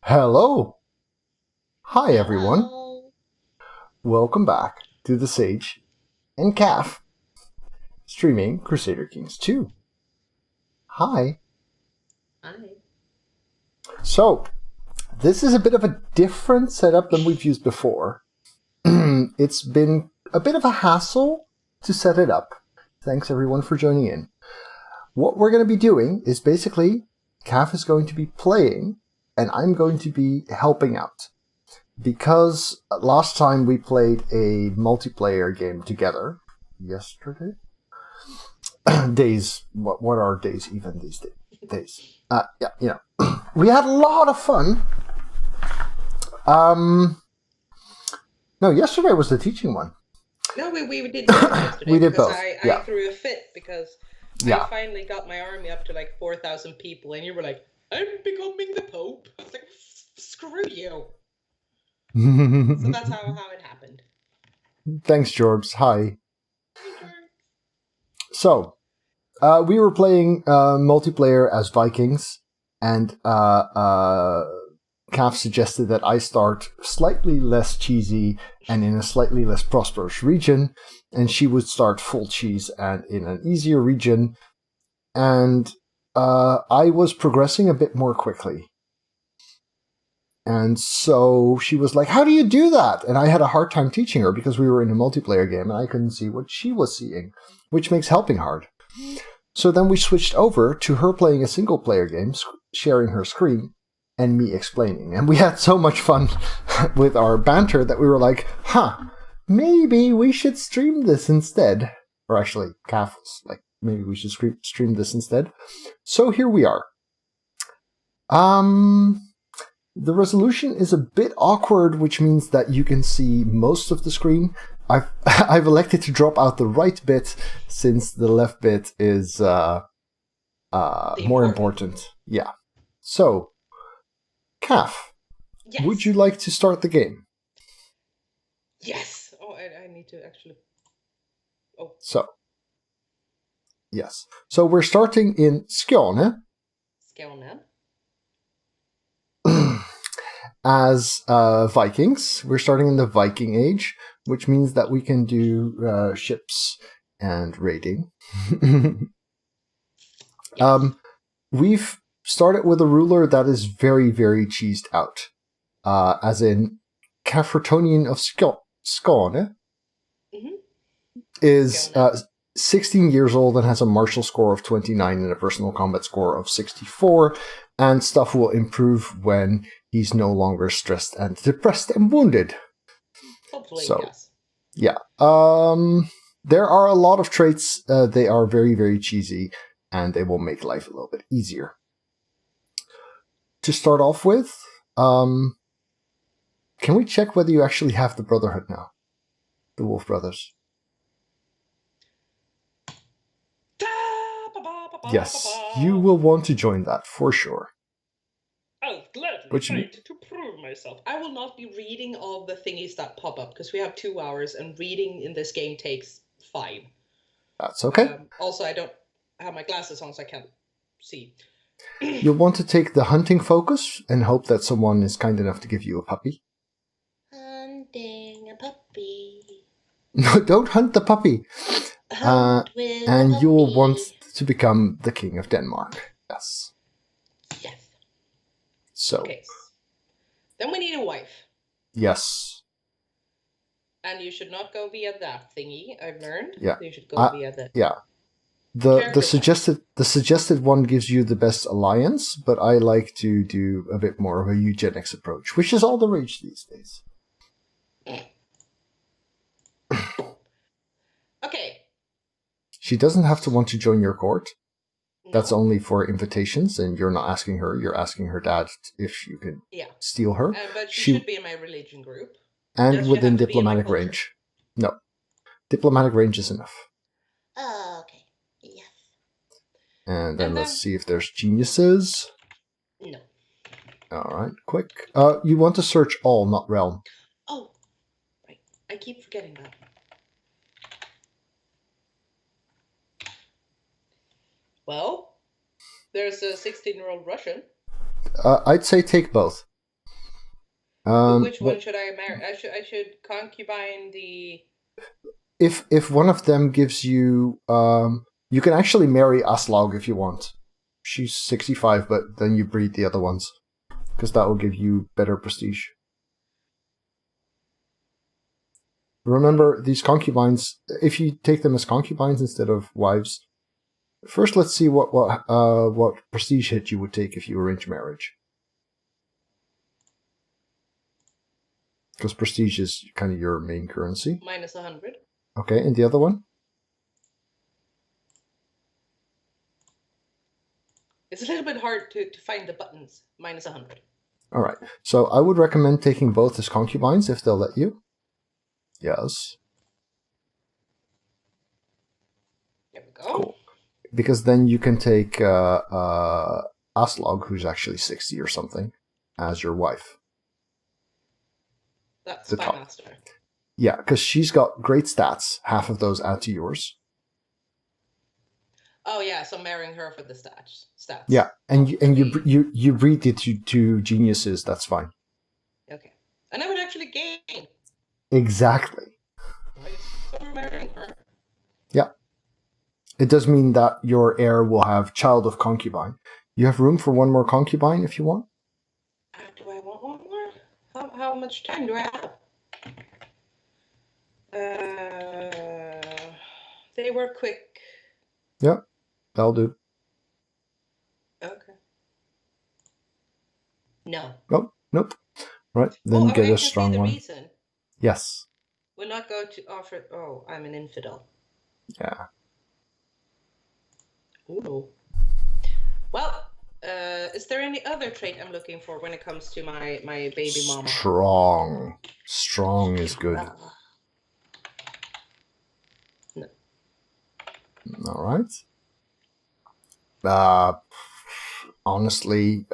Hello. Hi, everyone. Hello. Welcome back to the Sage and Caff streaming Crusader Kings 2. Hi. Hi. So, this is a bit of a different setup than we've used before. It's been a bit of a hassle to set it up. Thanks, everyone, for joining in. What we're going to be doing is basically Caff is going to be playing, and I'm going to be helping out. Because last time we played a multiplayer game together, yesterday? Days, what are days even these days? We had a lot of fun. No, yesterday was the teaching one. No, we did both yesterday. We did because both, I yeah. threw a fit because Yeah. I finally got my army up to like 4,000 people, and you were like, "I'm becoming the Pope." I was like, "Screw you." So that's how it happened. Thanks, Jorbs. Hi. So, we were playing multiplayer as Vikings, and Caff suggested that I start slightly less cheesy and in a slightly less prosperous region, and she would start full cheese and in an easier region, and I was progressing a bit more quickly. And so she was like, "How do you do that?" And I had a hard time teaching her because we were in a multiplayer game and I couldn't see what she was seeing, which makes helping hard. So then we switched over to her playing a single player game, sharing her screen, and me explaining. And we had so much fun with our banter that we were like, maybe we should stream this instead. Or actually, Caff was like, maybe we should stream this instead. So here we are. The resolution is a bit awkward, which means that you can see most of the screen. I've elected to drop out the right bit since the left bit is more important. Yeah. So, Caff, Yes. would you like to start the game? Yes. Oh, I need to actually. Oh. So, yes. So we're starting in Skåne. Skåne. As Vikings. We're starting in the Viking Age, which means that we can do ships and raiding. Yes. We've started with a ruler that is very, very cheesed out. As in, Caffertonian of Skåne is 16 years old and has a martial score of 29 and a personal combat score of 64, and stuff will improve when he's no longer stressed and depressed and wounded. Hopefully, so, yes. Yeah. There are a lot of traits. They are very, very cheesy, and they will make life a little bit easier. To start off with, can we check whether you actually have the Brotherhood now? The Wolf Brothers. Yes, you will want to join that for sure. I'll gladly fight to prove myself. I will not be reading all the thingies that pop up because we have 2 hours and reading in this game takes 5. That's okay. Also, I don't have my glasses on, so I can't see. You'll want to take the hunting focus and hope that someone is kind enough to give you a puppy. Hunting a puppy. No, don't hunt the puppy. And you will want to become the King of Denmark. Yes. Yes. So. Okay. Then we need a wife. Yes. And you should not go via that thingy, I've learned. Yeah. You should go via the... Yeah. The suggested one gives you the best alliance, but I like to do a bit more of a eugenics approach, which is all the rage these days. Okay. She doesn't have to want to join your court. No. That's only for invitations, and you're not asking her. You're asking her dad if you can steal her. But she should be in my religion group. And within diplomatic range. No. Diplomatic range is enough. Oh, okay. Yes. And then let's see if there's geniuses. No. Alright, quick. You want to search all, not realm. Oh, right. I keep forgetting that. Well, there's a 16-year-old Russian. I'd say take both. But which one should I marry? I should concubine the... If one of them gives you... you can actually marry Aslaug if you want. She's 65, but then you breed the other ones. Because that will give you better prestige. Remember, these concubines, if you take them as concubines instead of wives... First, let's see what prestige hit you would take if you arrange marriage. Because prestige is kind of your main currency. Minus 100. Okay, and the other one? It's a little bit hard to find the buttons. Minus 100. All right. So I would recommend taking both as concubines if they'll let you. Yes. There we go. Cool. Because then you can take Aslaug, who's actually 60 or something, as your wife. That's my master. Yeah, because she's got great stats. Half of those add to yours. Oh yeah, so marrying her for the stats. Yeah, and you breed the two geniuses. That's fine. Okay, and I would actually gain. Exactly. So we're marrying her. Yeah. It does mean that your heir will have child of concubine. You have room for one more concubine if you want. Do I want one more? How much time do I have? They were quick. Yeah, that'll do. Okay. No. Oh, nope. Right, then get a strong one. Reason. Yes. Will not go to offer. Oh, I'm an infidel. Yeah. Ooh. Well, is there any other trait I'm looking for when it comes to my baby mama? Strong. Strong is good. No. All right. Honestly,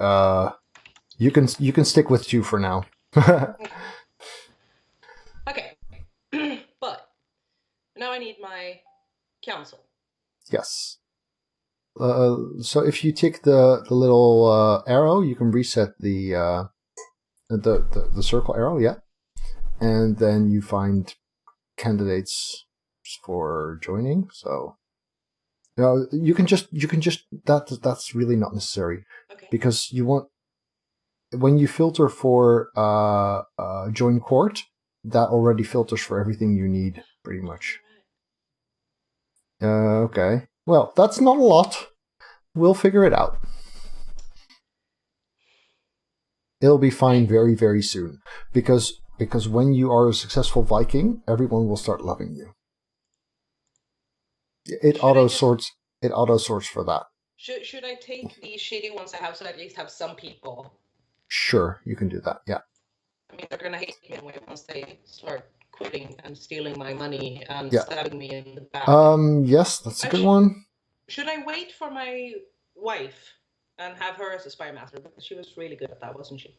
you can stick with 2 for now. Okay. But now I need my council. Yes. So if you take the little arrow, you can reset the circle arrow, yeah, and then you find candidates for joining. So you can just that's really not necessary, okay, because you want, when you filter for join court, that already filters for everything you need pretty much. Okay. Well, that's not a lot. We'll figure it out. It'll be fine very, very soon. Because when you are a successful Viking, everyone will start loving you. It auto sorts for that. Should I take the shitty ones I have so I at least have some people? Sure, you can do that, yeah. I mean, they're gonna hate me anyway once they start quitting and stealing my money and stabbing me in the back. Yes, that's a good one. Should I wait for my wife and have her as a spy master? Because she was really good at that, wasn't she?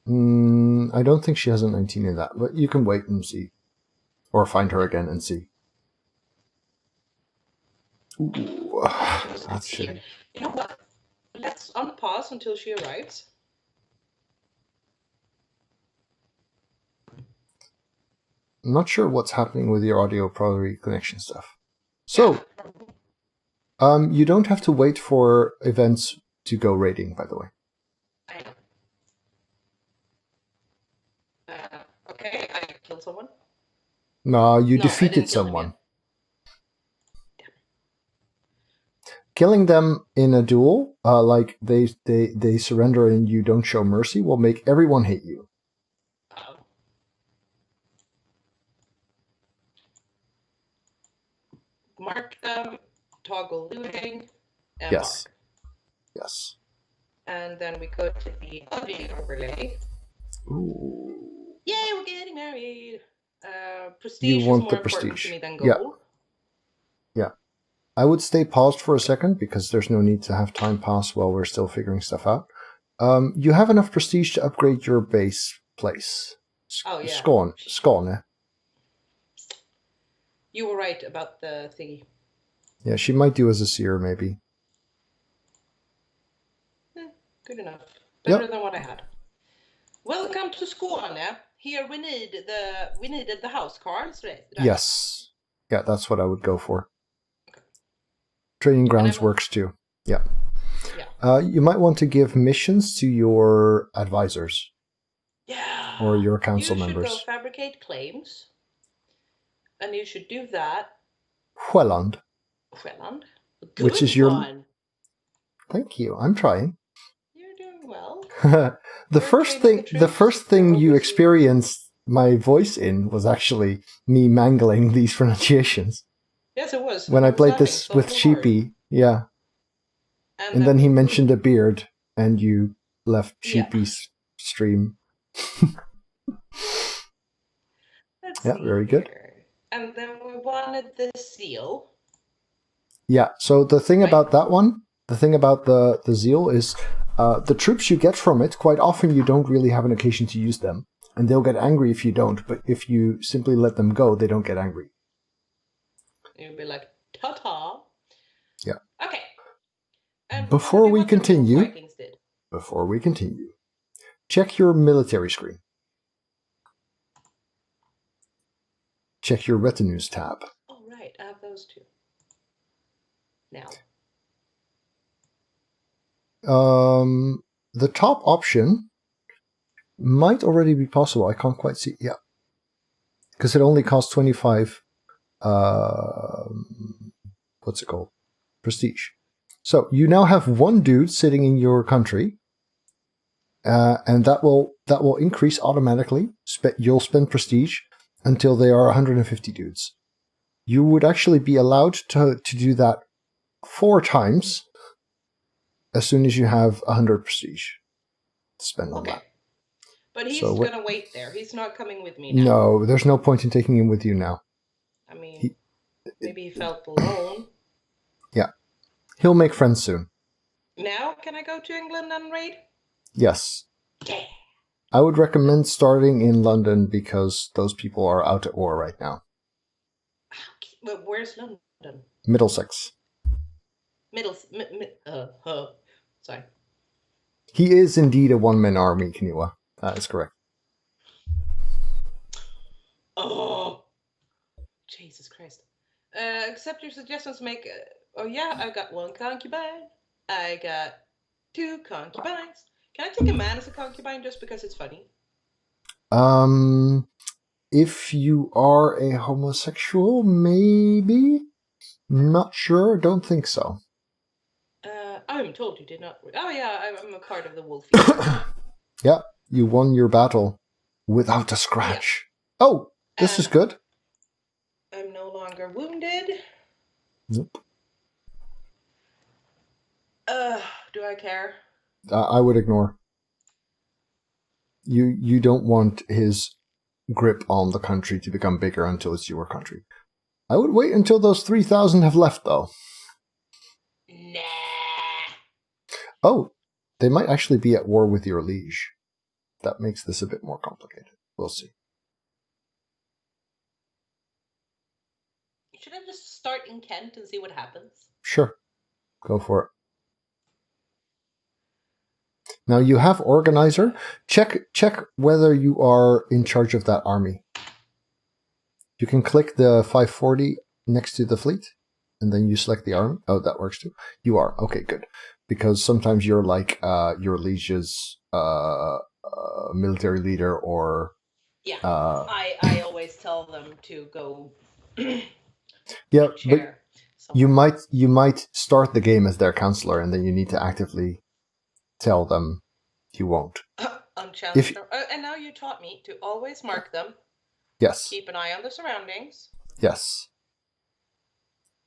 I don't think she has a 19 in that, but you can wait and see. Or find her again and see. Ooh, that's shitty. You know what? Let's unpause until she arrives. I'm not sure what's happening with your audio probably connection stuff. So, you don't have to wait for events to go raiding, by the way. I know. Okay, I killed someone. No, you defeated someone. Killing them in a duel, like they surrender and you don't show mercy, will make everyone hate you. Mark them, toggle looting, and yes. mark. Yes. And then we go to the audio overlay. Ooh. Yay, we're getting married! Prestige is more important to me than gold. Yeah. I would stay paused for a second because there's no need to have time pass while we're still figuring stuff out. You have enough prestige to upgrade your base place. Oh, yeah. Skåne. You were right about the thingy. Yeah, she might do as a seer, maybe. Good enough. Better Yep. than what I had. Welcome to Skåne. Here we needed the house cards, right? Yes. Yeah, that's what I would go for. Training grounds works too. Yeah. Yeah. You might want to give missions to your advisors. Yeah. Or your council you members. You should go fabricate claims. And you should do that. Welland. Good Which is your... one. Thank you. I'm trying. You're doing well. The first thing you experienced my voice in was actually me mangling these pronunciations. Yes, it was. When I played this with Sheepy, yeah. And then he mentioned a beard, and you left Sheepy's stream. Yeah, very good. And then we wanted the seal. Yeah, so the thing about that one, the thing about the zeal is the troops you get from it, quite often you don't really have an occasion to use them. And they'll get angry if you don't, but if you simply let them go, they don't get angry. You'll be like, ta-ta. Yeah. Okay. And before we continue, check your military screen. Check your retinues tab. Oh, right. I have those two. Now. The top option might already be possible. I can't quite see. Yeah. Because it only costs 25, what's it called? Prestige. So you now have one dude sitting in your country, and that will increase automatically. You'll spend prestige until they are 150 dudes. You would actually be allowed to do that 4 times as soon as you have 100 prestige to spend on that. But he's going to wait there. He's not coming with me now. No, there's no point in taking him with you now. I mean, maybe he felt alone. Yeah. He'll make friends soon. Now, can I go to England and raid? Yes. Yeah. I would recommend starting in London because those people are out at war right now. But where's London? Middlesex. Sorry. He is indeed a one-man army, Kaniwa. That is correct. Oh, Jesus Christ. Accept your suggestions, make... I got 1 concubine. I got 2 concubines. Can I take a man as a concubine just because it's funny? If you are a homosexual, maybe? Not sure. Don't think so. I'm told you did not... Oh, yeah, I'm a part of the wolf. Yeah, you won your battle without a scratch. Yeah. Oh, this is good. I'm no longer wounded. Nope. Do I care? I would ignore. You don't want his grip on the country to become bigger until it's your country. I would wait until those 3,000 have left, though. Nah. Oh, they might actually be at war with your liege. That makes this a bit more complicated. We'll see. Should I just start in Kent and see what happens? Sure. Go for it. Now you have organizer. Check whether you are in charge of that army. You can click the 540 next to the fleet, and then you select the army. Oh, that works too. You are. Okay, good. Because sometimes you're like your liege's military leader or... Yeah, I always tell them to go... Yeah, but you might start the game as their counselor, and then you need to actively tell them you won't. I'm challenged. And now you taught me to always mark them. Yes. Keep an eye on the surroundings. Yes.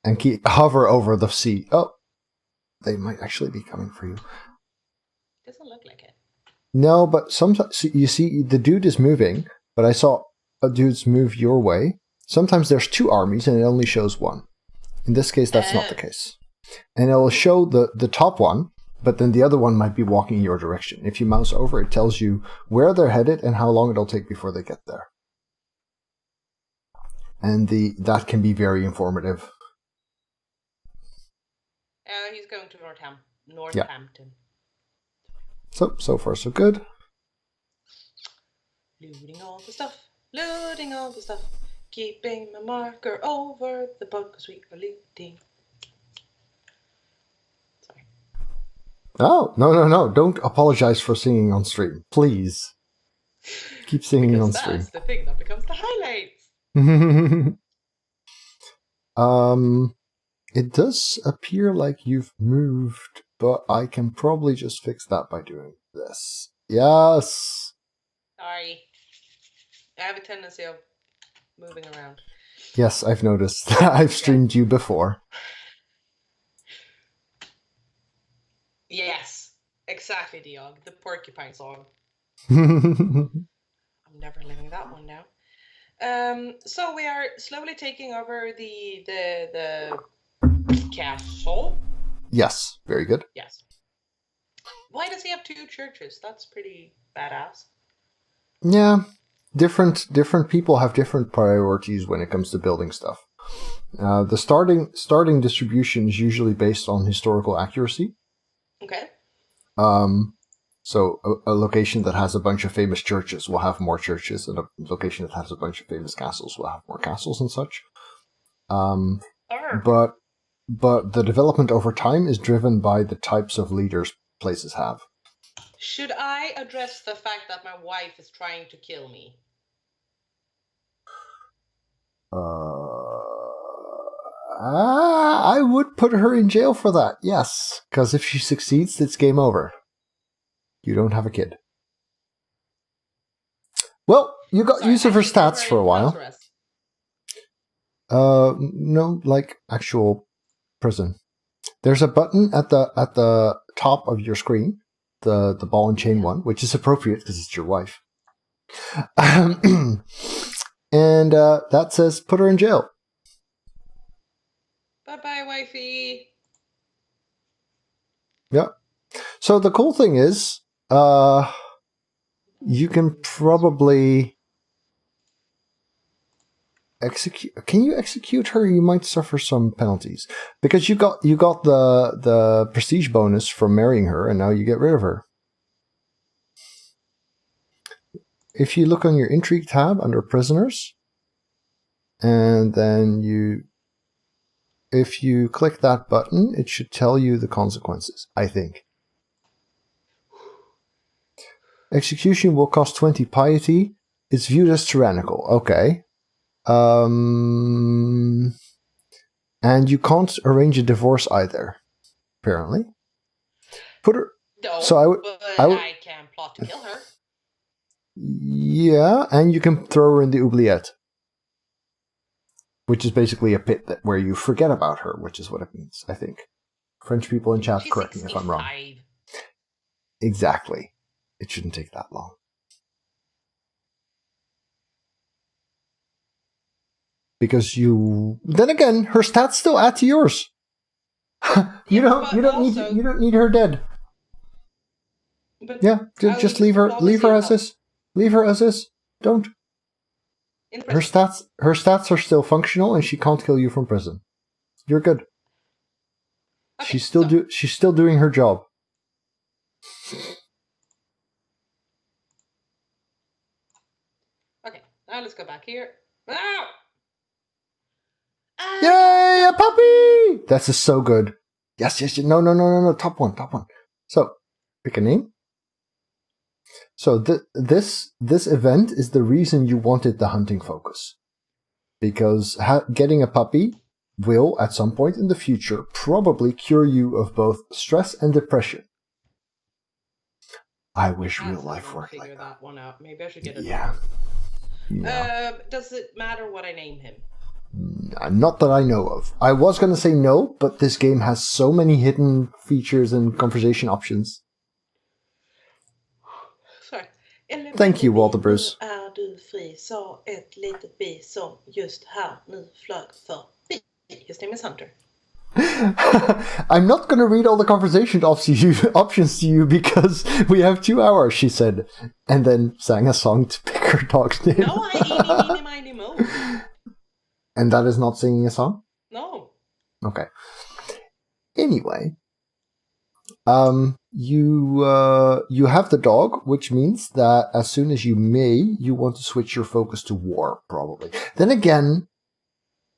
And hover over the sea. Oh, they might actually be coming for you. Doesn't look like it. No, but sometimes you see the dude is moving, but I saw a dude's move your way. Sometimes there's 2 armies and it only shows 1. In this case, that's not the case. And it will show the top one, but then the other one might be walking in your direction. If you mouse over, it tells you where they're headed and how long it'll take before they get there. And that can be very informative. He's going to Northampton. So far so good. Looting all the stuff. Looting all the stuff. Keeping my marker over the boat because we are looting. Sorry. Oh, no. Don't apologize for singing on stream. Please. Keep singing because on stream. That's the thing that becomes the highlights. It does appear like you've moved, but I can probably just fix that by doing this. Yes! Sorry. I have a tendency of moving around. Yes, I've noticed. I've streamed you before. Yes, exactly, Diog. The porcupine song. I'm never living that one down. So we are slowly taking over the castle. Yes, very good. Yes. Why does he have 2 churches? That's pretty badass. Yeah, different people have different priorities when it comes to building stuff. The starting distribution is usually based on historical accuracy. Okay. So a location that has a bunch of famous churches will have more churches, and a location that has a bunch of famous castles will have more castles and such. But the development over time is driven by the types of leaders places have. Should I address the fact that my wife is trying to kill me? I would put her in jail for that, yes. Because if she succeeds, it's game over. You don't have a kid. Well, you got use of her stats for a while. No, like actual prison. There's a button at the top of your screen, the ball and chain one, which is appropriate because it's your wife. And that says put her in jail. Bye-bye, wifey. Yeah. So the cool thing is, you can probably execute. Can you execute her? You might suffer some penalties because you got the prestige bonus from marrying her, and now you get rid of her. If you look on your Intrigue tab under prisoners, and then if you click that button, it should tell you the consequences, I think. Execution will cost 20 piety. It's viewed as tyrannical. Okay. And you can't arrange a divorce either, apparently. Put her... No, so I can plot to kill her. Yeah, and you can throw her in the oubliette, which is basically a pit where you forget about her, which is what it means, I think. French people in chat, correct me if I'm wrong. Exactly. It shouldn't take that long. Because then again, her stats still add to yours. you don't need her dead. But yeah, just leave her as is. Leave her as is. Don't. Her stats are still functional, and she can't kill you from prison. You're good. Okay, she's still doing her job. Okay, now let's go back here. Yay, a puppy! This is so good. Yes. No. Top one. So, pick a name. So this event is the reason you wanted the hunting focus. Because getting a puppy will, at some point in the future, probably cure you of both stress and depression. I wish real life worked like that. Figure that one out. Maybe I should get a Yeah. Does it matter what I name him? Not that I know of. I was going to say no, but this game has so many hidden features and conversation options. Sorry. Thank you, Walter Bruce. Är du fri så ett litet bi som just här nu flög förbi. His name is Hunter. I'm not going to read all the conversation options to you because we have 2 hours, she said, and then sang a song to pick her dog's name. No, I mo. And that is not singing a song? No. Okay. Anyway, You have the dog, which means that as soon as you may, you want to switch your focus to war, probably. Then again,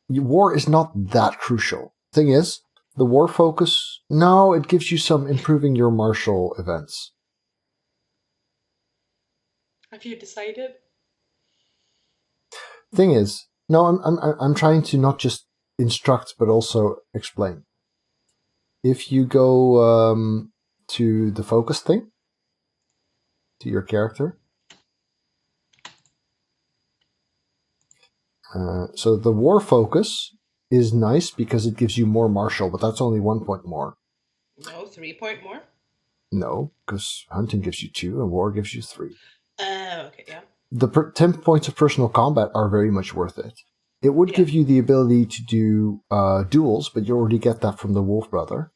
war is not that crucial. Thing is, the war focus, no, it gives you some improving your martial events. Have you decided? Thing is, no, I'm trying to not just instruct but also explain. If you go to the focus thing, to your character, so the war focus is nice because it gives you more martial, but that's only 1 point more. No, 3 point more? No, because hunting gives you 2 and war gives you 3. Okay, yeah. The 10 points of personal combat are very much worth it. It would give you the ability to do duels, but you already get that from the Wolf Brother.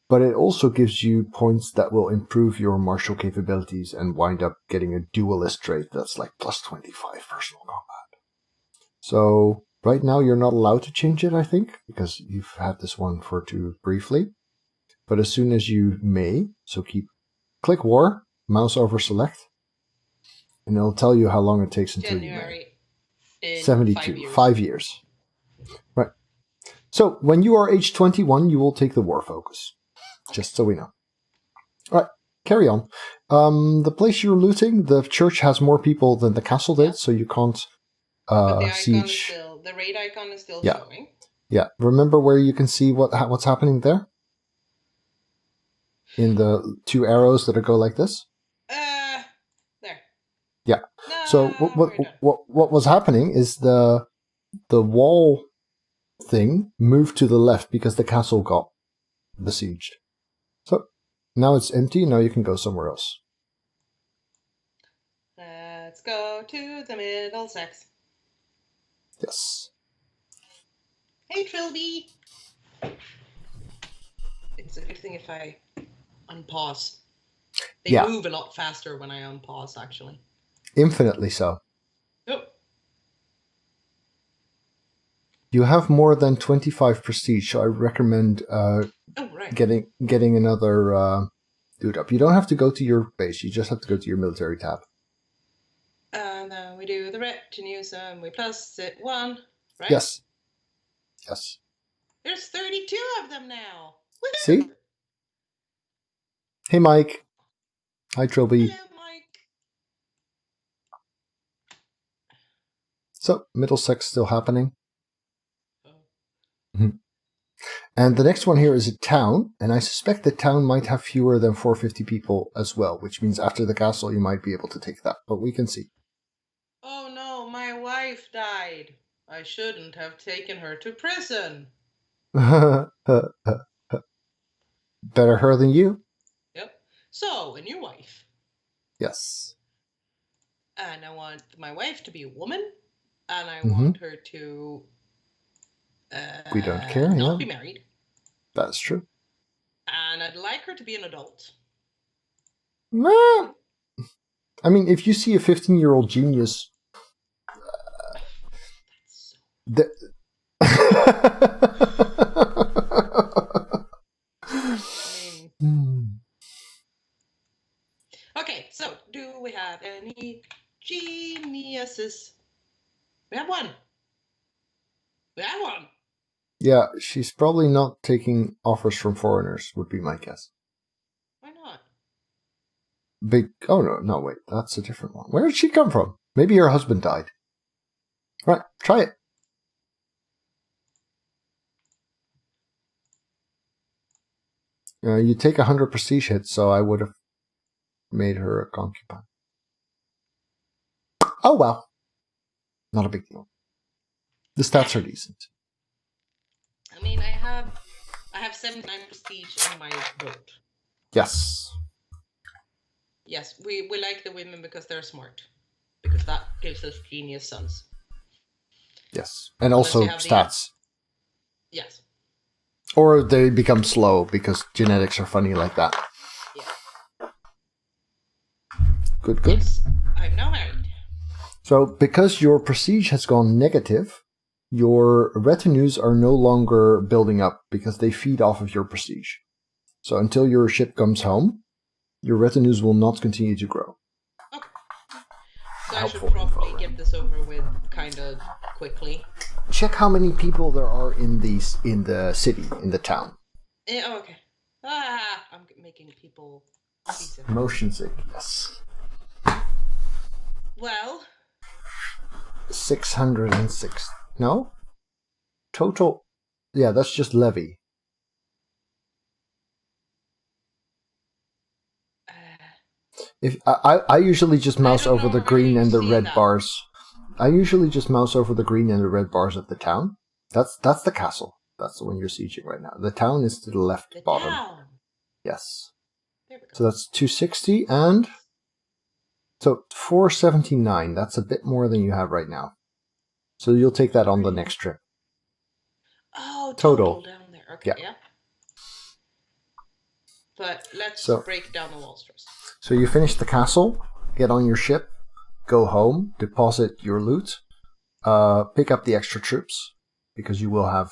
But it also gives you points that will improve your martial capabilities and wind up getting a duelist trait that's like plus 25 personal combat. So right now you're not allowed to change it, I think, because you've had this one for too briefly. But as soon as you may, so click war, mouse over select, and it'll tell you how long it takes until January you may. in 72, 5 years. 5 years. Right. So when you are age 21, you will take the war focus. Just so we know. All right, carry on. The place you're looting, the church has more people than the castle did, so you can't But the icon siege. is still, the raid icon is still Yeah. showing. Yeah, remember where you can see what's happening there? In the 2 arrows that go like this? There. Yeah. No, So what was happening is the wall thing moved to the left because the castle got besieged. So now it's empty. Now you can go somewhere else. Let's go to the Middlesex. Yes. Hey, Trilby. It's a good thing if I unpause. They move a lot faster when I unpause, actually. Infinitely so. Yep. You have more than 25 prestige, so I recommend getting another dude up. You don't have to go to your base. You just have to go to your military tab. And then we do the retinues and we plus it 1, right? Yes. Yes. There's 32 of them now. Woo-hoo! See? Hey, Mike. Hi, Trilby. Hello, Mike. So, Middlesex still happening. And the next one here is a town, and I suspect the town might have fewer than 450 people as well, which means after the castle you might be able to take that, but we can see. Oh no, my wife died. I shouldn't have taken her to prison. Better her than you. Yep. So, a new wife. Yes. And I want my wife to be a woman, and I want her to we don't care, not be married. That's true. And I'd like her to be an adult. I mean, if you see a 15-year-old genius... Okay, so do we have any geniuses? We have one. We have one. Yeah, she's probably not taking offers from foreigners, would be my guess. Why not? Oh, no, wait. That's a different one. Where did she come from? Maybe her husband died. Right, try it. You take 100 prestige hits, so I would have made her a concubine. Oh, well. Not a big deal. The stats are decent. I mean, I have 79 prestige in my boat. Yes. Yes, we like the women because they're smart. Because that gives us genius sons. Yes. And also stats. Yes. Or they become slow because genetics are funny like that. Yeah. Good. Yes, I'm now married. So, because your prestige has gone negative, your retinues are no longer building up because they feed off of your prestige. So until your ship comes home, your retinues will not continue to grow. Okay. So I should probably get this over with kind of quickly. Check how many people there are in the city, in the town. Okay. I'm making people seasick. Motion sick, yes. Well, 606. No? Total. Yeah, that's just levy. If I usually just mouse over the green and the red bars. I usually just mouse over the green and the red bars of the town. That's the castle. That's the one you're sieging right now. The town is to the left bottom. Town. Yes. There we go. So that's 260 and so 479. That's a bit more than you have right now. So you'll take that on the next trip. Oh, total down there. Okay, yeah. But let's break down the walls first. So you finish the castle, get on your ship, go home, deposit your loot, pick up the extra troops, because you will have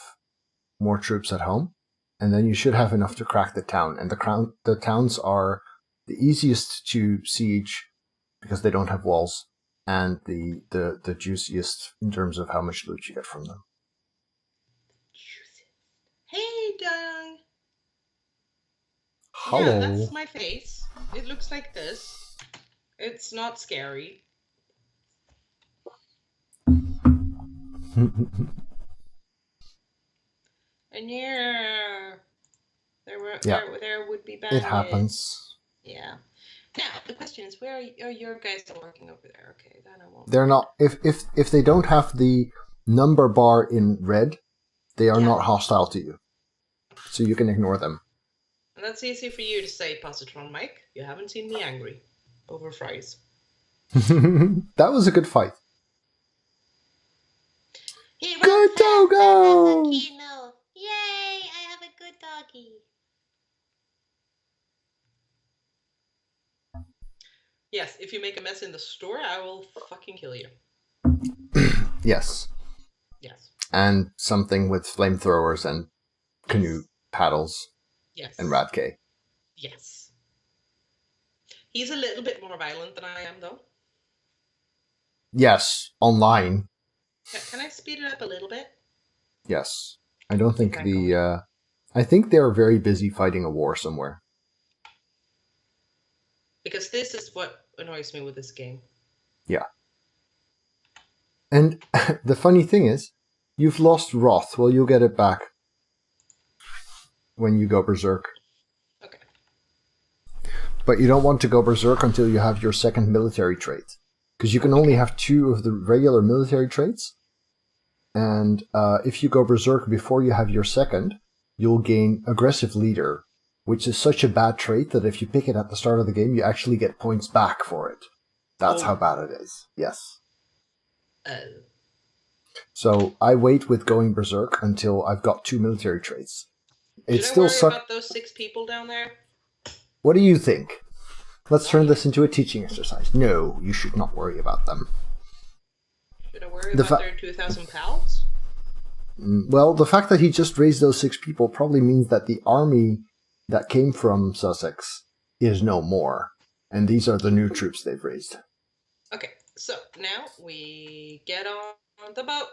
more troops at home, and then you should have enough to crack the town. And the towns are the easiest to siege because they don't have walls, and the juiciest in terms of how much loot you get from them. Hey, Dung! Hello. Yeah, that's my face. It looks like this. It's not scary. And yeah, there would be bandits. It happens. Yeah. Now the question is, where are your guys working over there? Okay, then I won't. They're not. If they don't have the number bar in red, they are not hostile to you, so you can ignore them. And that's easy for you to say, Positron Mike. You haven't seen me angry over fries. That was a good fight. Good doggo! Yay! I have a good doggy. Yes, if you make a mess in the store, I will fucking kill you. Yes. Yes. And something with flamethrowers and canoe paddles. Yes. And Radke. Yes. He's a little bit more violent than I am, though. Yes, online. Can I speed it up a little bit? Yes. I don't think I think they're very busy fighting a war somewhere. Because this is what annoys me with this game. Yeah. And the funny thing is, you've lost Wrath. Well, you'll get it back when you go Berserk. Okay. But you don't want to go Berserk until you have your second military trait. Because you can only have 2 of the regular military traits. And if you go Berserk before you have your second, you'll gain Aggressive Leader, which is such a bad trait that if you pick it at the start of the game, you actually get points back for it. That's how bad it is. Yes. So I wait with going Berserk until I've got 2 military traits. Should I worry about those 6 people down there? What do you think? Let's turn this into a teaching exercise. No, you should not worry about them. Should I worry about their 2,000 pals? Well, the fact that he just raised those 6 people probably means that the army that came from Sussex is no more. And these are the new troops they've raised. Okay, so now we get on the boat.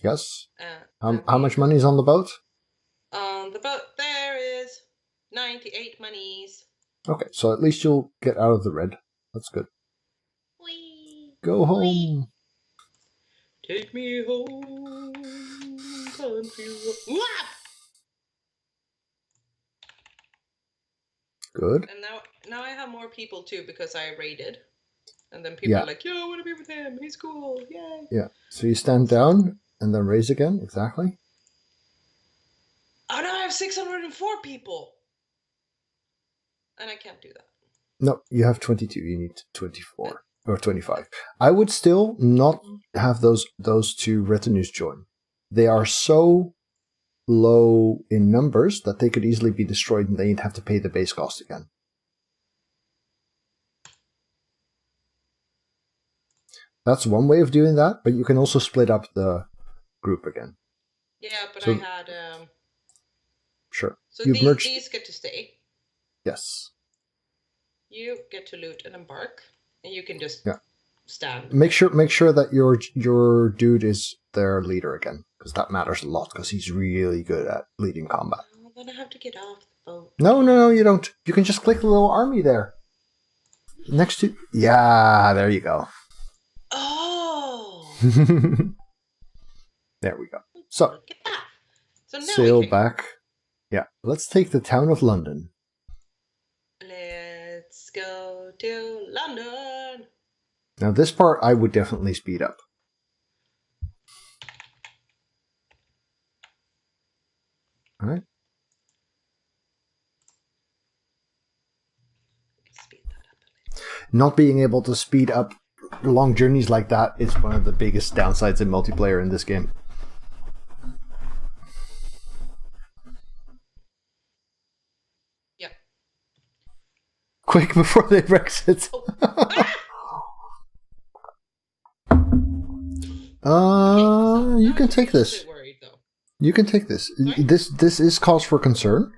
Yes. How much money is on the boat? On the boat there is 98 monies. Okay, so at least you'll get out of the red. That's good. Whee! Go home. Take me home, country road. Good. And now I have more people too because I raided. And then people are like, yo, I want to be with him. He's cool. Yay. Yeah. So you stand down and then raise again. Exactly. Oh, now I have 604 people. And I can't do that. No, you have 22. You need 24 or 25. I would still not have those 2 retinues join. They are so low in numbers that they could easily be destroyed and then you'd have to pay the base cost again. That's one way of doing that, but you can also split up the group again. Yeah, but I had Sure. So You've merged. these get to stay. Yes. You get to loot and embark, and you can just stand. Make sure that your dude is their leader again, because that matters a lot. Because he's really good at leading combat. Oh, then I have to get off the boat. No, you don't. You can just click the little army there. Next to there you go. Oh. There we go. So Look at that. So now sail we can back. Yeah, let's take the town of London. Let's go to London. Now this part I would definitely speed up. All right. Speed that up a little. Not being able to speed up long journeys like that is one of the biggest downsides in multiplayer in this game. Yep. Quick before they Brexit. You can take this. Worried, though. You can take this. Sorry? This is cause for concern,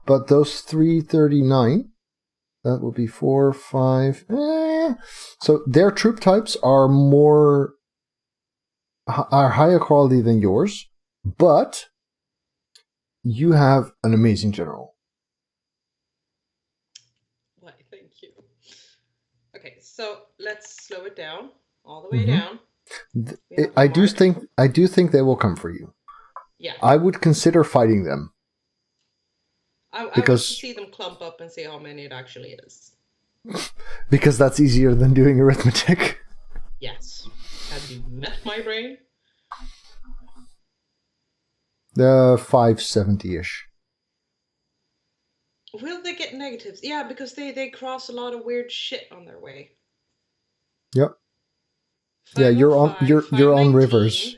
but those 339, that would be 4, 5. So their troop types are higher quality than yours, but you have an amazing general. Why, thank you. Okay, so let's slow it down all the way down. I do think they will come for you. Yeah. I would consider fighting them. I want because to see them clump up and see how many it actually is. Because that's easier than doing arithmetic. Yes. Have you met my brain? 570-ish. Will they get negatives? Yeah, because they cross a lot of weird shit on their way. Yep. Yeah, you're on 519. rivers.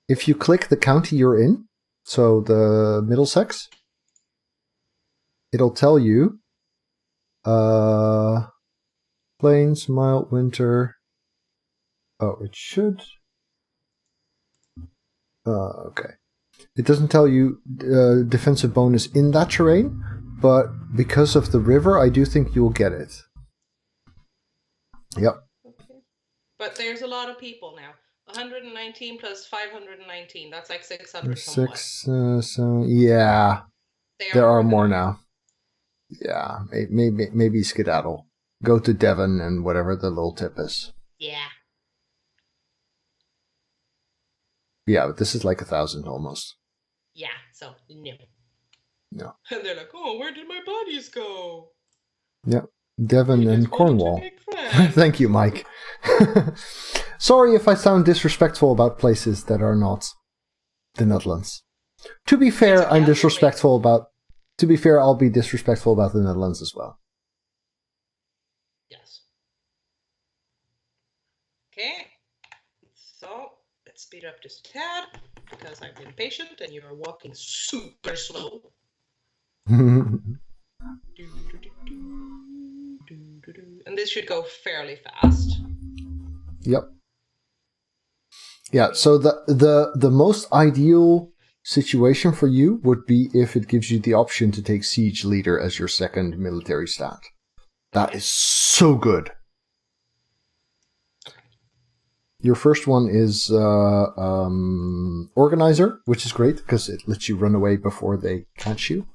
If you click the county you're in, so the Middlesex, it'll tell you plains, mild winter. Oh, it should. Okay. It doesn't tell you defensive bonus in that terrain, but because of the river, I do think you'll get it. Yep. Okay. But there's a lot of people now. 119 plus 519. That's like 600 somewhat. 6, so yeah. There are more now. Yeah, maybe skedaddle. Go to Devon and whatever the little tip is. Yeah. Yeah, but this is like 1,000 almost. Yeah, so no. No. And they're like, oh, where did my bodies go? Yep. Devon We and just wanted to Cornwall. make friends. Thank you, Mike. Sorry if I sound disrespectful about places that are not the Netherlands. To be fair, I'm disrespectful about... To be fair, I'll be disrespectful about the Netherlands as well. Yes. Okay. So, let's speed up just a tad, because I've been patient and you are walking super slow. And this should go fairly fast. Yep. Yeah, so the most ideal situation for you would be if it gives you the option to take Siege Leader as your second military stat. That is so good. Your first one is Organizer, which is great because it lets you run away before they catch you.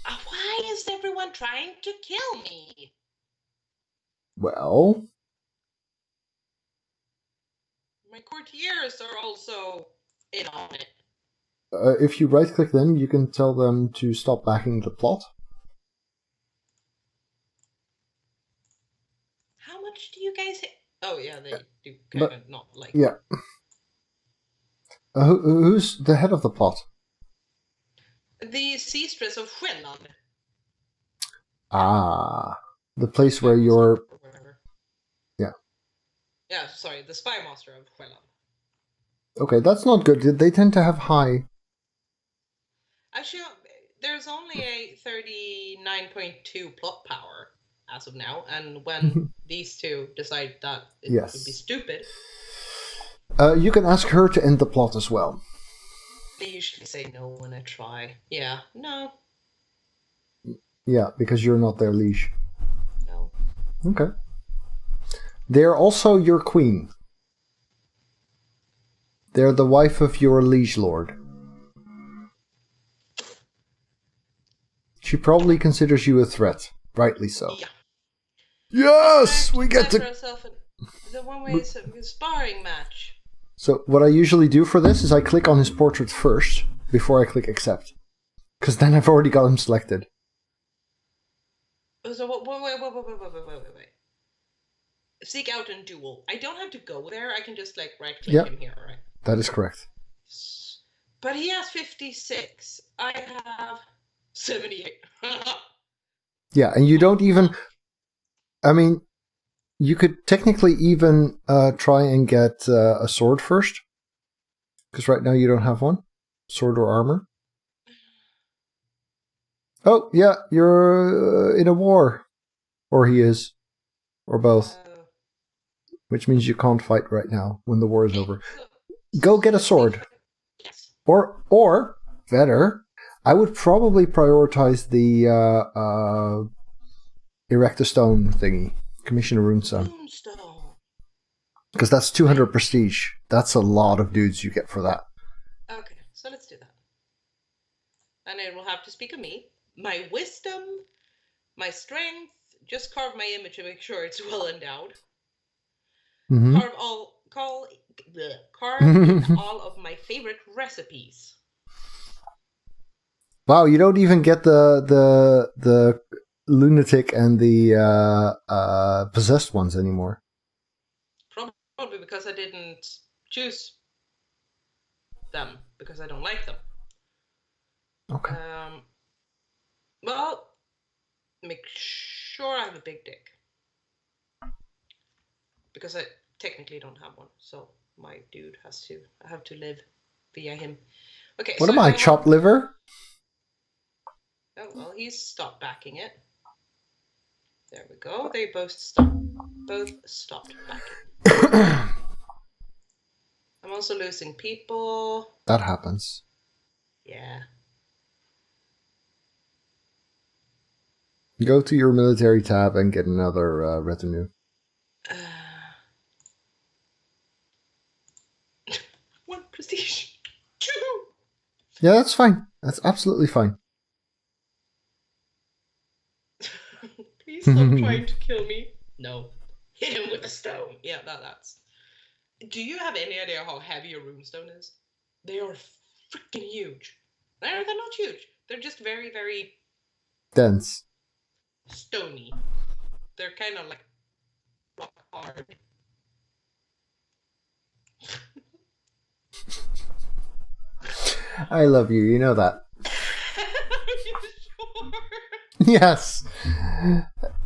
Why is everyone trying to kill me? Well, My courtiers are also in on it. if you right-click them, you can tell them to stop backing the plot. How much do you guys hit? Oh, yeah, they do kind of not like... Yeah. Who's the head of the plot? The seastress of Själland. Ah, the place where you're... Yeah. Yeah, sorry, the spy master of Själland. Okay, that's not good. They tend to have high... Actually, there's only a 39.2 plot power as of now, and when these two decide that it would be stupid... you can ask her to end the plot as well. I usually say no when I try. Yeah, no, Yeah, because you're not their liege. no. Okay. They're also your queen. They're the wife of your liege lord. She probably considers you a threat. Rightly so. Yeah. Yes! We get After to... ourselves the one-way sparring match. So what I usually do for this is I click on his portrait first, before I click accept. Because then I've already got him selected. So wait. Seek out and duel. I don't have to go there. I can just like right-click him here, right? That is correct. But he has 56. I have 78. Yeah, and you don't even... I mean, you could technically even try and get a sword first. Because right now you don't have one. Sword or armor. Oh, yeah, you're in a war. Or he is. Or both. Which means you can't fight right now when the war is over. Go get a sword. Yes. Or better, I would probably prioritize the erect a stone thingy. Commission a runestone. Moonstone. Because that's 200 prestige. That's a lot of dudes you get for that. Okay, so let's do that. And it will have to speak of me. My wisdom, my strength, just carve my image to make sure it's well endowed. Mm-hmm. Carve in all of my favorite recipes. Wow, you don't even get the lunatic and the possessed ones anymore. Probably because I didn't choose them, because I don't like them. Okay. Well, make sure I have a big dick. Because I technically don't have one, so my dude I have to live via him. Okay. What am I, chopped liver? Oh, well, he's stopped backing it. There we go. They both stopped backing. I'm also losing people. That happens. Yeah. Go to your military tab and get another retinue. 1 prestige. 2. Yeah, that's fine. That's absolutely fine. Please stop trying to kill me. No. Hit him with a stone. Yeah, that's... Do you have any idea how heavy a runestone is? They are freaking huge. They're not huge. They're just very, very... dense. Stony. They're kind of like rock hard. I love you, you know that. Are you sure? Yes.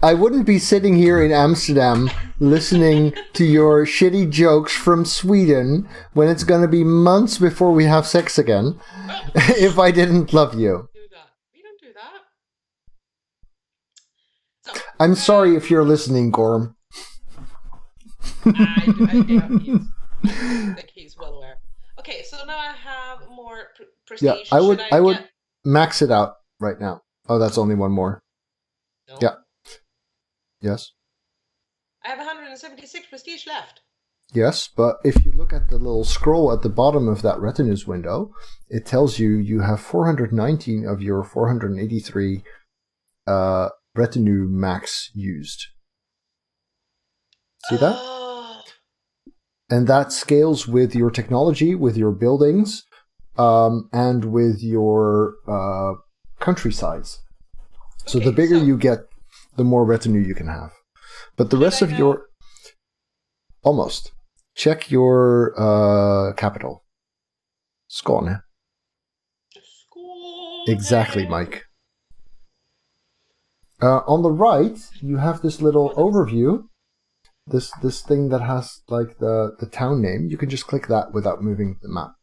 I wouldn't be sitting here in Amsterdam listening to your shitty jokes from Sweden when it's going to be months before we have sex again if I didn't love you. We don't do that. So, I'm sorry if you're listening, Gorm. I think he's well aware. Okay, so now I have more prestige. Yeah, I would max it out right now. Oh, that's only one more. No. Yeah. Yes. I have 176 prestige left. Yes, but if you look at the little scroll at the bottom of that retinues window, it tells you have 419 of your 483 retinue max used. See that? And that scales with your technology, with your buildings, and with your country size. So Okay, the bigger you get, the more retinue you can have. But the rest of your... Almost. Check your capital. Skåne. Exactly, Mike. On the right, you have this little overview. This thing that has like the town name. You can just click that without moving the map.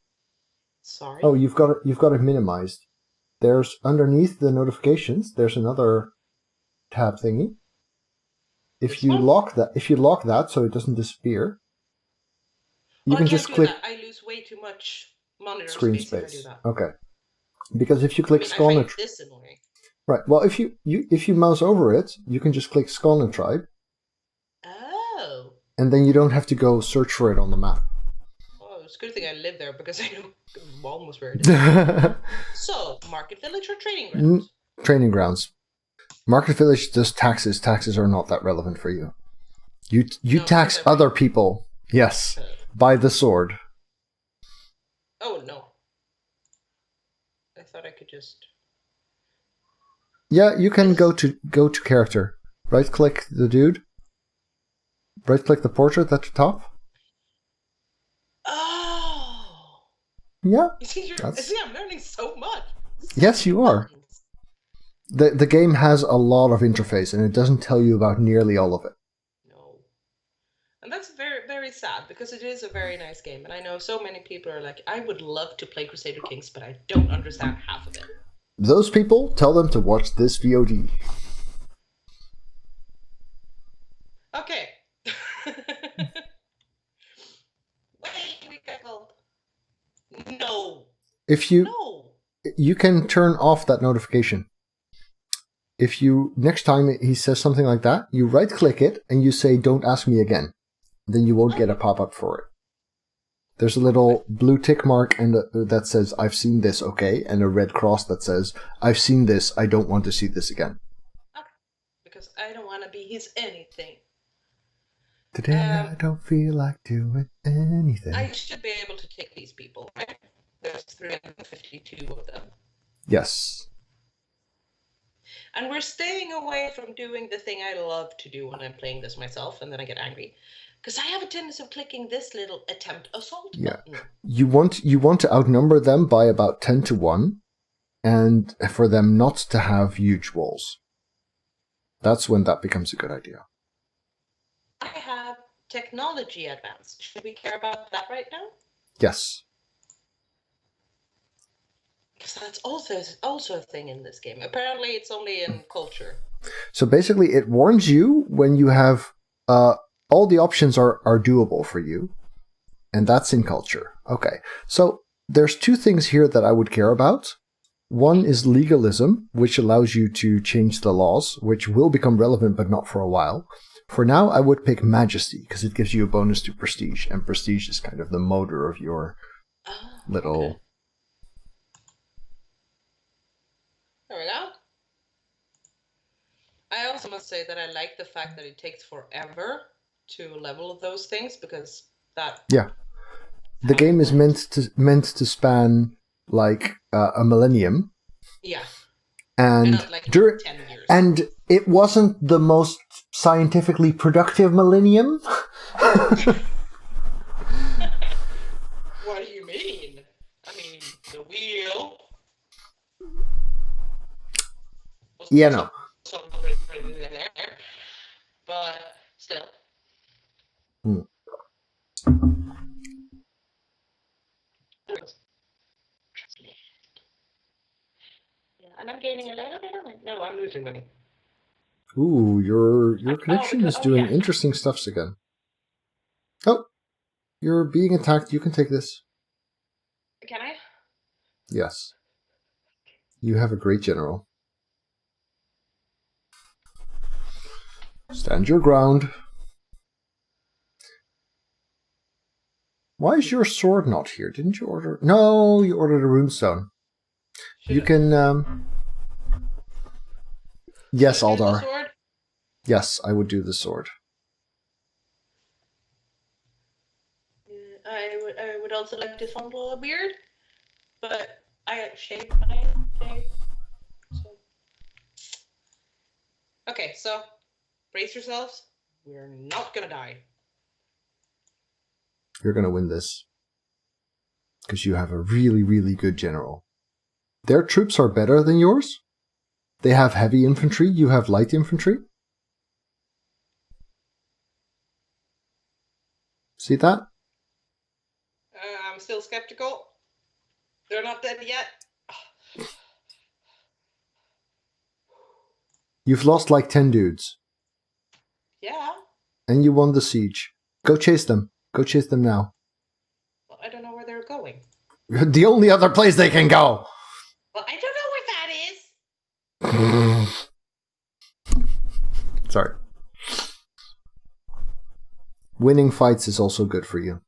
Sorry. Oh, you've got it minimized. There's underneath the notifications. There's another tab thingy. If you lock that so it doesn't disappear, you can just click. That. I lose way too much monitor Screen space if I do space. that. Okay. Because if you I click mean, I Skull find and this annoying. right, well, if you mouse over it, you can just click Skull and Tribe, Oh. and then you don't have to go search for it on the map. Oh, it's a good thing I live there because I know almost where it is. So, market village or training grounds? Training grounds. Market village does taxes. Taxes are not that relevant for you. You No, tax because I other people. Yes, by the sword. Oh no. I thought I could just. Yeah, you can go to character. Right click the dude. Right click the portrait at the top. Oh. Yeah. See, I'm learning so much. Yes, you are. The game has a lot of interface, and it doesn't tell you about nearly all of it. No. And that's very, very sad, because it is a very nice game. And I know so many people are like, I would love to play Crusader Kings, but I don't understand half of it. Those people, tell them to watch this VOD. Okay. Wait, we got gold. No. If you can turn off that notification. If you, next time he says something like that, you right click it and you say, don't ask me again. Then you won't get a pop-up for it. There's a little blue tick mark and that says, I've seen this, okay? And a red cross that says, I've seen this, I don't want to see this again. Okay. Because I don't want to be his anything. Today I don't feel like doing anything. I should be able to take these people, right? There's 352 of them. Yes. And we're staying away from doing the thing I love to do when I'm playing this myself, and then I get angry. Because I have a tendency of clicking this little attempt assault button. You want to outnumber them by about 10 to 1, and for them not to have huge walls. That's when that becomes a good idea. I have technology advanced. Should we care about that right now? Yes. Because that's also a thing in this game. Apparently it's only in culture. So basically it warns you when you have all the options are doable for you, and that's in culture. Okay, so there's two things here that I would care about. One is legalism, which allows you to change the laws, which will become relevant but not for a while. For now, I would pick majesty, because it gives you a bonus to prestige, and prestige is kind of the motor of your little... Okay. There we go. I also must say that I like the fact that it takes forever to level those things, because that... Yeah. The game is meant to span like a millennium. Yeah. And not like 10 years. And it wasn't the most scientifically productive millennium. What do you mean? I mean, the wheel. Yeah, no. But still. Yeah, and I'm gaining a little bit of money. No, I'm losing money. Ooh, your connection is doing interesting stuffs again. Oh, you're being attacked. You can take this. Can I? Yes. You have a great general. Stand your ground. Why is your sword not here? Didn't you order... No, you ordered a runestone. You can... Yes, Aldar. Yes, I would do the sword. I would also like to fondle a beard, but I shaved my face. So. Okay, so brace yourselves. We're not gonna die. You're gonna win this. Because you have a really, really good general. Their troops are better than yours. They have heavy infantry, you have light infantry. See that? I'm still skeptical. They're not dead yet. You've lost like 10 dudes. Yeah. And you won the siege. Go chase them. Go chase them now. Well, I don't know where they're going. The only other place they can go. Well, I don't know where that is. Sorry. Winning fights is also good for you.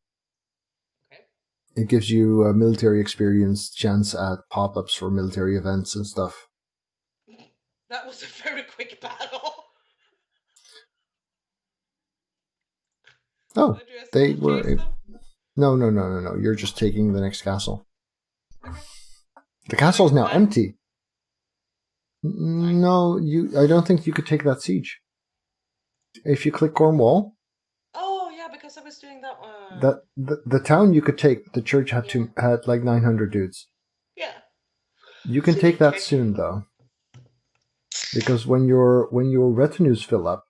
Okay. It gives you a military experience, chance at pop-ups for military events and stuff. That was a very quick battle. Oh, Did you have they to were... chase them? No. You're just taking the next castle. Okay. The castle is now Fine. empty. No, I don't think you could take that siege. If you click Cornwall, Oh yeah, because I was doing that one. the town you could take, the church had like 900 dudes. Yeah. You can take that soon though, because when your retinues fill up,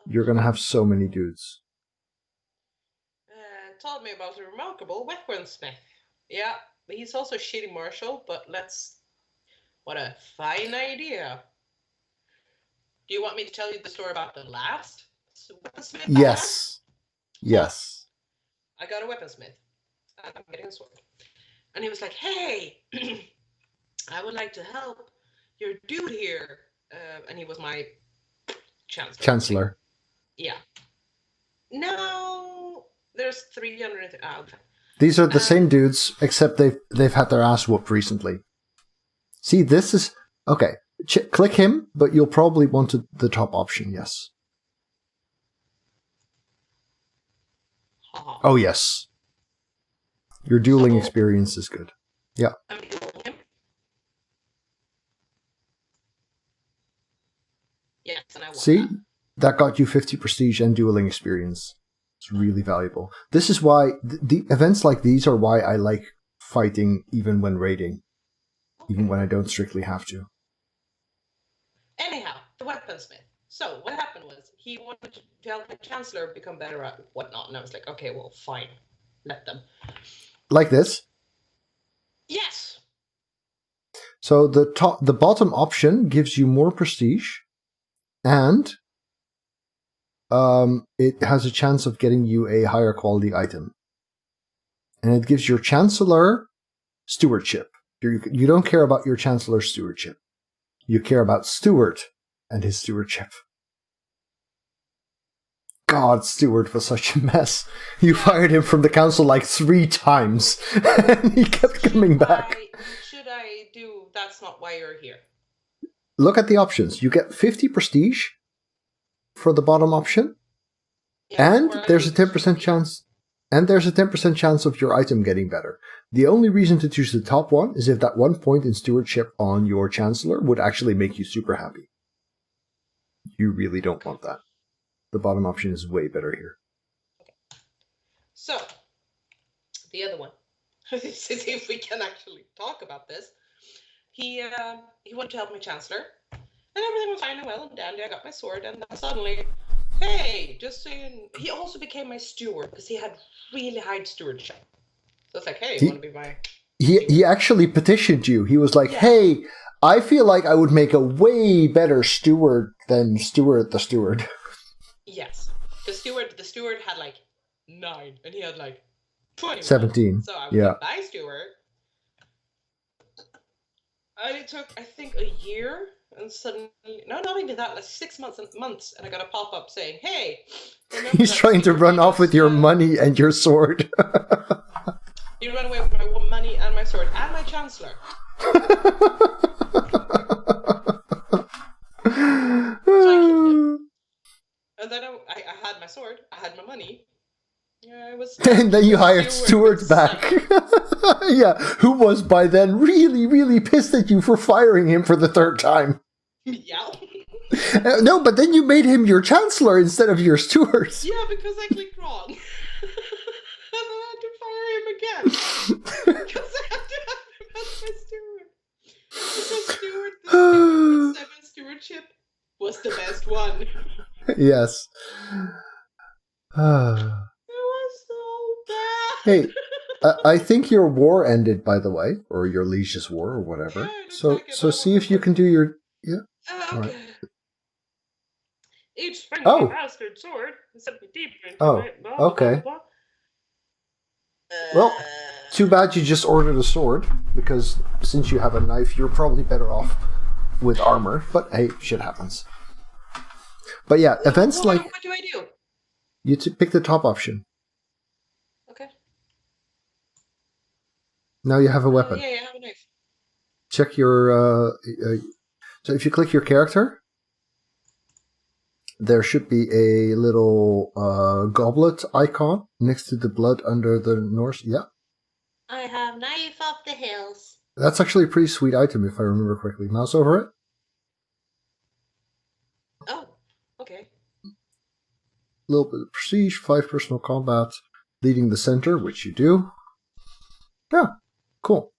you're gonna have so many dudes. Told me about a remarkable weaponsmith. Yeah, he's also a shitty marshal, but what a fine idea. Do you want me to tell you the story about the last weaponsmith? Yes. Yes. I got a weaponsmith. I'm getting a sword. And he was like, hey, I would like to help your dude here. And he was my chancellor. Yeah. Now there's 300. These are the same dudes, except they've had their ass whooped recently. See, this is... Okay, click him, but you'll probably want the top option, yes. Oh, yes. Your dueling experience is good. Yeah. I'm dueling him. Yes, and I won. See? That got you 50 prestige and dueling experience. It's really valuable. This is why... The events like these are why I like fighting even when raiding. Even when I don't strictly have to. Anyhow, the weaponsmith. So what happened was he wanted to help the chancellor become better at whatnot, and I was like, okay, well, fine, let them. Like this. Yes. So the bottom option gives you more prestige, and it has a chance of getting you a higher quality item, and it gives your chancellor stewardship. You don't care about your chancellor's stewardship. You care about Stuart and his stewardship. God, Stuart was such a mess. You fired him from the council like 3 times, and he kept coming back. Should I do that's not why you're here? Look at the options. You get 50 prestige for the bottom option, and there's a 10% chance. And there's a 10% chance of your item getting better. The only reason to choose the top one is if that 1 point in stewardship on your chancellor would actually make you super happy. You really don't want that. The bottom option is way better here. Okay. So, the other one. To see if we can actually talk about this. He wanted to help my chancellor. And everything was fine and well and dandy. I got my sword, and then suddenly... Hey, just saying. He also became my steward because he had really high stewardship. So it's like, hey, you want to be my... He actually petitioned you. He was like, hey, I feel like I would make a way better steward than Stuart the steward. Yes. The steward had like 9, and he had like 21. 17. So I was like, bye, steward. And it took, I think, a year. And suddenly, no, not even that, like 6 months, and I got a pop-up saying, hey, he's trying to run off with your money and your sword. You run away with my money and my sword and my chancellor. So I killed him. And then I had my sword, I had my money. I was and then you hired Stuart back. Yeah, who was by then really, really pissed at you for firing him for the 3rd time. Yeah. No, but then you made him your chancellor instead of your steward. Yeah, because I clicked wrong. And I had to fire him again. Because I had to have him as my steward. Because the 7 stewardship was the best one. Yes. It was so bad. Hey, I think your war ended, by the way, or your liege's war, or whatever. Yeah, so see if you can do your... Yeah. Okay. Right. Each friendly bastard sword sent me deeper into Oh, my blah, okay. blah, blah. Well, Too bad you just ordered a sword, because since you have a knife, you're probably better off with armor. But hey, shit happens. But yeah, events like... What do I do? You pick the top option. Okay. Now you have a weapon. Yeah, I have a knife. Check your... so if you click your character, there should be a little goblet icon next to the blood under the Norse. Yeah. I have knife off the hills. That's actually a pretty sweet item, if I remember correctly. Mouse over it. Oh, okay. A little bit of prestige, 5 personal combat, leading the center, which you do. Yeah, cool.